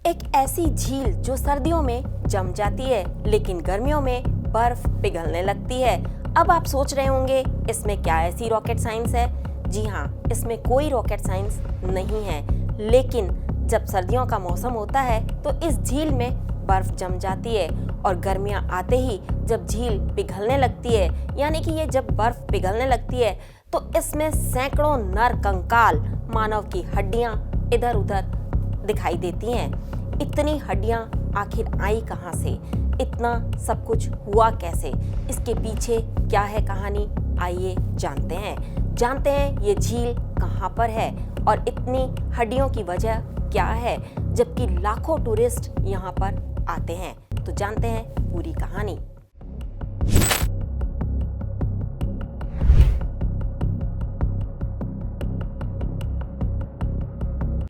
एक ऐसी झील जो सर्दियों में जम जाती है लेकिन गर्मियों में बर्फ पिघलने लगती है। अब आप सोच रहे होंगे इसमें क्या ऐसी रॉकेट साइंस है। जी हाँ, इसमें कोई रॉकेट साइंस नहीं है, लेकिन जब सर्दियों का मौसम होता है तो इस झील में बर्फ जम जाती है और गर्मियाँ आते ही जब झील पिघलने लगती है, यानी कि ये जब बर्फ पिघलने लगती है तो इसमें सैकड़ों नर कंकाल मानव की हड्डियाँ इधर उधर दिखाई देती हैं। इतनी हड्डियाँ आखिर आई कहाँ से, इतना सब कुछ हुआ कैसे, इसके पीछे क्या है कहानी, आइए जानते हैं ये झील कहाँ पर है और इतनी हड्डियों की वजह क्या है, जबकि लाखों टूरिस्ट यहाँ पर आते हैं। तो जानते हैं पूरी कहानी।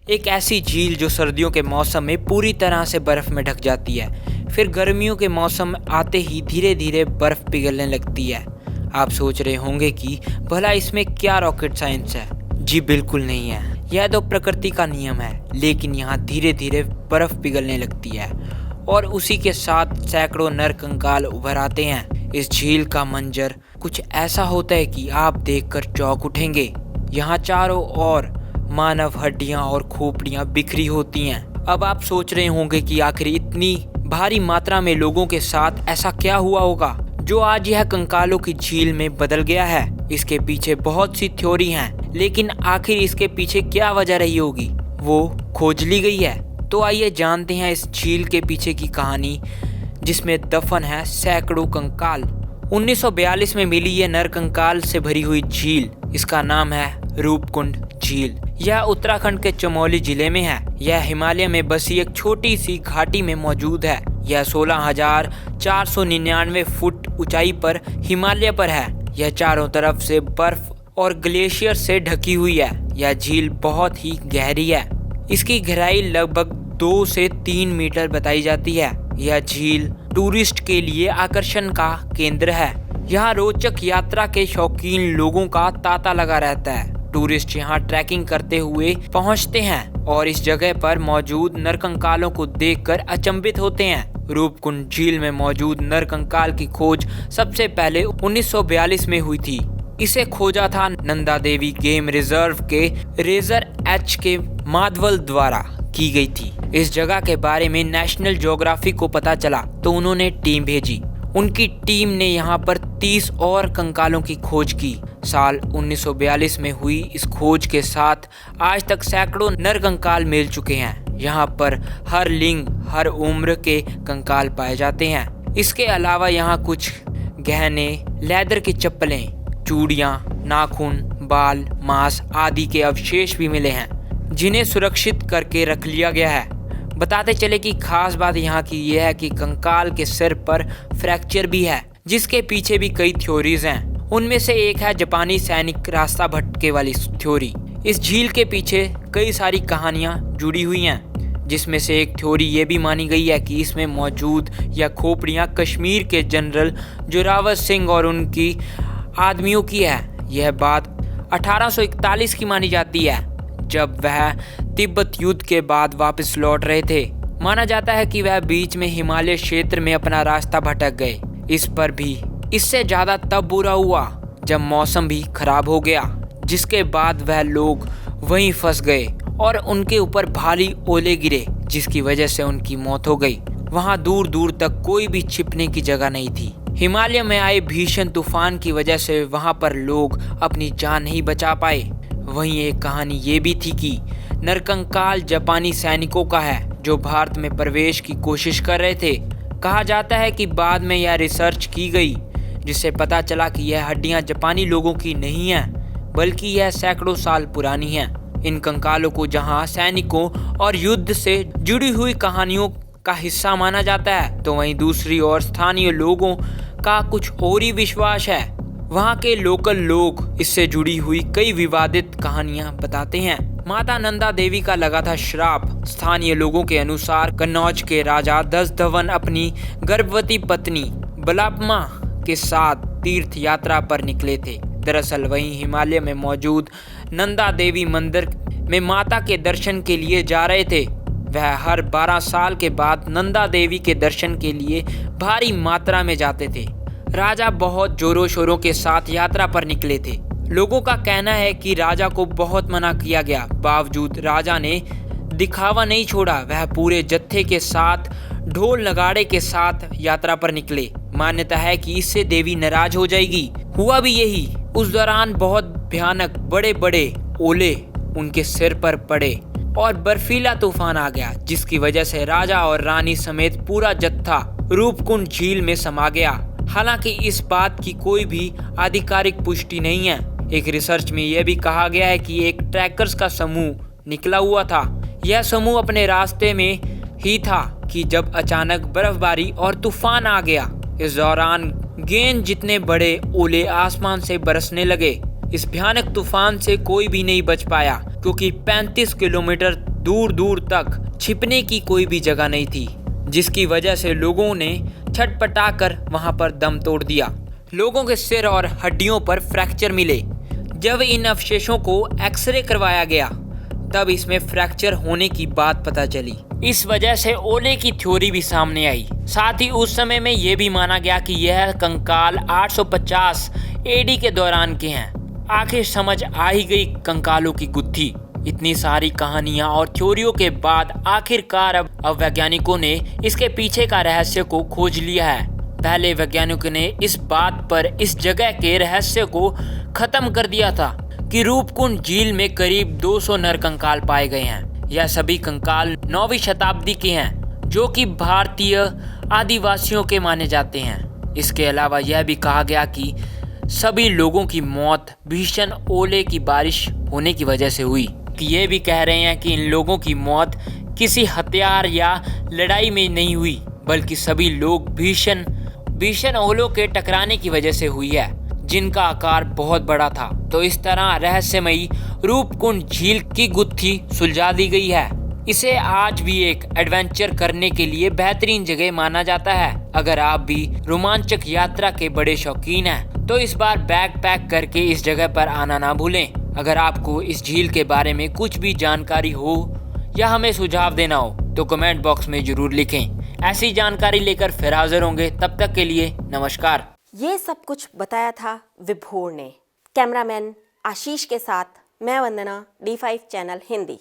एक ऐसी झील जो सर्दियों के मौसम में पूरी तरह से बर्फ में ढक जाती है, फिर गर्मियों के मौसम आते ही धीरे धीरे बर्फ पिघलने लगती है। आप सोच रहे होंगे कि भला इसमें क्या रॉकेट साइंस है। जी बिल्कुल नहीं है, यह तो प्रकृति का नियम है। लेकिन यहाँ धीरे धीरे बर्फ पिघलने लगती है और उसी के साथ सैकड़ों नर कंकाल उभर आते हैं। इस झील का मंजर कुछ ऐसा होता है कि आप देखकर चौंक उठेंगे। यहाँ चारों ओर मानव हड्डियां और खोपड़ियां बिखरी होती हैं। अब आप सोच रहे होंगे कि आखिर इतनी भारी मात्रा में लोगों के साथ ऐसा क्या हुआ होगा जो आज यह कंकालों की झील में बदल गया है। इसके पीछे बहुत सी थ्योरी हैं, लेकिन आखिर इसके पीछे क्या वजह रही होगी वो खोज ली गई है। तो आइए जानते हैं इस झील के पीछे की कहानी, जिसमें दफन है सैकड़ों कंकाल। 1942 में मिली ये नर कंकाल से भरी हुई झील, इसका नाम है रूपकुंड झील। यह उत्तराखंड के चमोली जिले में है। यह हिमालय में बसी एक छोटी सी घाटी में मौजूद है। यह 16,499 फुट ऊंचाई पर हिमालय पर है। यह चारों तरफ से बर्फ और ग्लेशियर से ढकी हुई है। यह झील बहुत ही गहरी है। इसकी गहराई लगभग 2 से 3 मीटर बताई जाती है। यह झील टूरिस्ट के लिए आकर्षण का केंद्र है। यहाँ रोचक यात्रा के शौकीन लोगों का तांता लगा रहता है। टूरिस्ट यहाँ ट्रैकिंग करते हुए पहुँचते हैं और इस जगह पर मौजूद नरकंकालों को देखकर अचंभित होते हैं। रूपकुंड झील में मौजूद नरकंकाल की खोज सबसे पहले 1942 में हुई थी। इसे खोजा था नंदा देवी गेम रिजर्व के रेजर एच के माधवल द्वारा की गई थी। इस जगह के बारे में नेशनल ज्योग्राफी को पता चला तो उन्होंने टीम भेजी। उनकी टीम ने यहाँ पर 30 और कंकालों की खोज की। साल 1942 में हुई इस खोज के साथ आज तक सैकड़ों नर कंकाल मिल चुके हैं। यहाँ पर हर लिंग, हर उम्र के कंकाल पाए जाते हैं। इसके अलावा यहाँ कुछ गहने, लेदर की चप्पलें, चूड़ियाँ, नाखून, बाल, मांस आदि के अवशेष भी मिले हैं, जिन्हें सुरक्षित करके रख लिया गया है। बताते चले कि खास बात यहाँ की यह है कि कंकाल के सिर पर फ्रैक्चर भी है, जिसके पीछे भी कई थ्योरीज हैं। उनमें से एक है जापानी सैनिक रास्ता भटके वाली थ्योरी। इस झील के पीछे कई सारी कहानियाँ जुड़ी हुई हैं, जिसमें से एक थ्योरी ये भी मानी गई है कि इसमें मौजूद यह खोपड़ियाँ कश्मीर के जनरल जोरावर सिंह और उनकी आदमियों की है। यह बात 1841 की मानी जाती है, जब वह तिब्बत युद्ध के बाद वापस लौट रहे थे। माना जाता है कि वह बीच में हिमालय क्षेत्र में अपना रास्ता भटक गए। इस पर भी इससे ज्यादा तब बुरा हुआ जब मौसम भी खराब हो गया, जिसके बाद वह लोग वहीं फंस गए और उनके ऊपर भारी ओले गिरे, जिसकी वजह से उनकी मौत हो गई। वहां दूर दूर तक कोई भी छिपने की जगह नहीं थी। हिमालय में आए भीषण तूफान की वजह से वहां पर लोग अपनी जान नहीं बचा पाए। वहीं एक कहानी ये भी थी कि नरकंकाल जापानी सैनिकों का है जो भारत में प्रवेश की कोशिश कर रहे थे। कहा जाता है कि बाद में यह रिसर्च की गई, जिससे पता चला कि यह हड्डियां जापानी लोगों की नहीं हैं, बल्कि यह सैकड़ों साल पुरानी हैं। इन कंकालों को जहां सैनिकों और युद्ध से जुड़ी हुई कहानियों का हिस्सा माना जाता है, तो वहीं दूसरी ओर स्थानीय लोगों का कुछ और ही विश्वास है। वहाँ के लोकल लोग इससे जुड़ी हुई कई विवादित कहानियां बताते हैं। माता नंदा देवी का लगा था श्राप। स्थानीय लोगों के अनुसार कन्नौज के राजा दशधवन अपनी गर्भवती पत्नी बलापमा के साथ तीर्थ यात्रा पर निकले थे। दरअसल वहीं हिमालय में मौजूद नंदा देवी मंदिर में माता के दर्शन के लिए जा रहे थे। वह हर 12 साल के बाद नंदा देवी के दर्शन के लिए भारी मात्रा में जाते थे। राजा बहुत जोरों शोरों के साथ यात्रा पर निकले थे। लोगों का कहना है कि राजा को बहुत मना किया गया, बावजूद राजा ने दिखावा नहीं छोड़ा। वह पूरे जत्थे के साथ ढोल नगाड़े के साथ यात्रा पर निकले। मान्यता है कि इससे देवी नाराज हो जाएगी। हुआ भी यही। उस दौरान बहुत भयानक बड़े बड़े ओले उनके सिर पर पड़े और बर्फीला तूफान आ गया, जिसकी वजह से राजा और रानी समेत पूरा जत्था रूपकुंड झील में समा गया। हालांकि इस बात की कोई भी आधिकारिक पुष्टि नहीं है। एक रिसर्च में यह भी कहा गया है कि एक ट्रैकर्स का समूह निकला हुआ था। यह समूह अपने रास्ते में ही था कि जब अचानक बर्फबारी और तूफान आ गया। इस दौरान गेंद जितने बड़े ओले आसमान से बरसने लगे। इस भयानक तूफान से कोई भी नहीं बच पाया, क्योंकि 35 किलोमीटर दूर दूर तक छिपने की कोई भी जगह नहीं थी, जिसकी वजह से लोगों ने छटपटाकर वहां पर दम तोड़ दिया। लोगों के सिर और हड्डियों पर फ्रैक्चर मिले। जब इन अवशेषों को एक्सरे करवाया गया, तब इसमें फ्रैक्चर होने की बात पता चली। इस वजह से ओले की थ्योरी भी सामने आई। साथ ही उस समय में यह भी माना गया कि यह कंकाल 850 एडी के दौरान के हैं। आखिर समझ आ ही गई कंकालों की गुत्थी। इतनी सारी कहानियां और थ्योरियों के बाद आखिरकार अब वैज्ञानिकों ने इसके पीछे का रहस्य को खोज लिया है। पहले वैज्ञानिकों ने इस बात पर इस जगह के रहस्य को खत्म कर दिया था कि रूपकुंड झील में करीब 200 नर कंकाल पाए गए हैं। यह सभी कंकाल 9वीं शताब्दी के हैं, जो कि भारतीय आदिवासियों के माने जाते हैं। इसके अलावा यह भी कहा गया कि सभी लोगों की मौत भीषण ओले की बारिश होने की वजह से हुई। ये भी कह रहे हैं कि इन लोगों की मौत किसी हथियार या लड़ाई में नहीं हुई, बल्कि सभी लोग भीषण ओलों के टकराने की वजह से हुई है, जिनका आकार बहुत बड़ा था। तो इस तरह रहस्यमयी रूपकुंड झील की गुत्थी सुलझा दी गई है। इसे आज भी एक एडवेंचर करने के लिए बेहतरीन जगह माना जाता है। अगर आप भी रोमांचक यात्रा के बड़े शौकीन हैं, तो इस बार बैग पैक करके इस जगह पर आना ना भूलें। अगर आपको इस झील के बारे में कुछ भी जानकारी हो या हमें सुझाव देना हो, तो कमेंट बॉक्स में जरूर लिखें। ऐसी जानकारी लेकर फिर हाजिर होंगे। तब तक के लिए नमस्कार। ये सब कुछ बताया था विभोर ने। कैमरामैन आशीष के साथ मैं वंदना, D5 चैनल हिंदी।